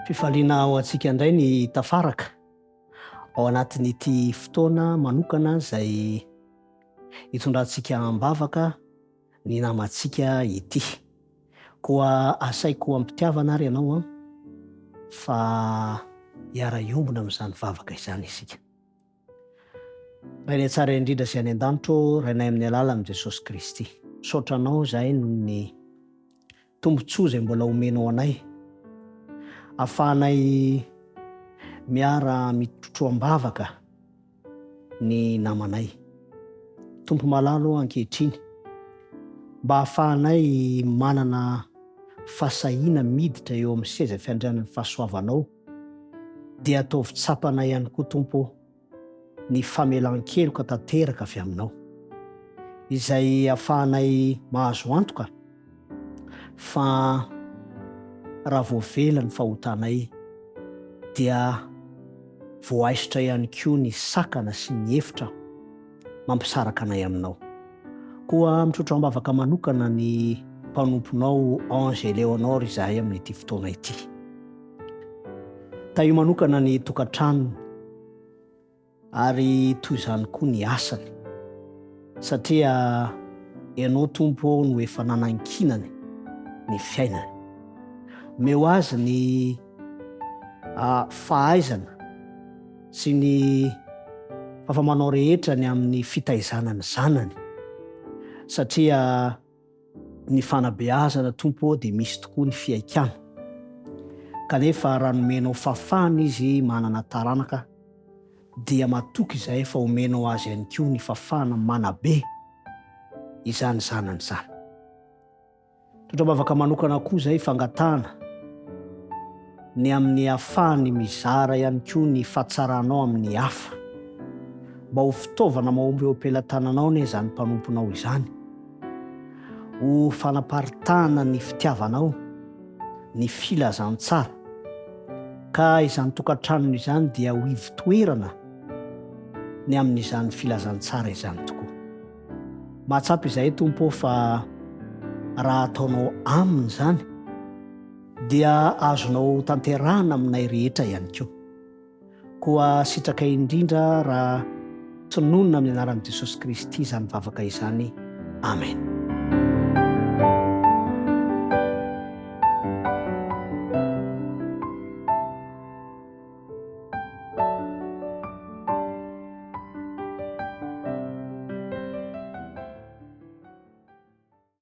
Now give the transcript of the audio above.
Fifaliana ao antsika indray ny tafaraka ao anatin'ity fotoana manokana izay hitondrantsika am-bavaka ny namantsika ity. Koa asaiko ampitiavana ary ianao fa hiara iombona amin'izany vavaka izany isika. Rainay tsara indrindra sy any an-danitro, rainay amin'ny alalan'i Jesosy Kristy. Misaotra anao izahay noho ny tombontsoa izay mbola omenao anay, ahafahanay miara mitrotro am-bavaka ny namanay. Tompo malalo ankehitriny mba ahafahanay manana fahasahiana miditra eo amin'ny seza fiandrianan'ny fahasoavanao, dia ataovy tsapana ihany koa Tompo ny famelan-keloka tanteraka avy aminao, izay ahafahanay mahazo antoka fa raha voavela ny fahotanay dia voaisotra ihany koa ny sakana sy ny hefitra mampisaraka anay aminao. Koa mitrotro am-bavaka manokana ny mpanomponao Ange Léonore izahay amin'ity fotoana ity. Taio manokana ny tokantranony ary toy izany koa ny asany, satria ianao Tompo no efa nanankinany ny fiainany. Meo azy ny fahaizana sy ny fahafamanao rehetra ny amin'ny fitaizanany zanany, satria ny fanabeazana Tompo dia misy tokoa ny fiaikana. Kanefa raha nomenao fafana izy manana taranaka, dia matoky izay fa omenao azy ihany koa ny fafana manabe izany zanany izany. Trotro-bavaka manokana koa izay fangatahana ny amin'ny ahafahany mizara ihany koa ny fahatsaranao amin'ny hafa, mba ho fitaovana mahomby eo am-pelantananao ne izany mpanomponao izany, ho fanaparitahana ny fitiavanao, ny filazantsara, ka izany tokantranony izany dia ho ivotoerana ny amin'izany filazantsara izany tokoa. Mahatsapa izay Tompo fa raha ataonao aminy izany dia azonao tanterahana aminay rehetra ihany koa. Koa sitraka indrindra raha tsinonina amin'ny anaran'i Jesosy Kristy izany vavaka izany. Amen.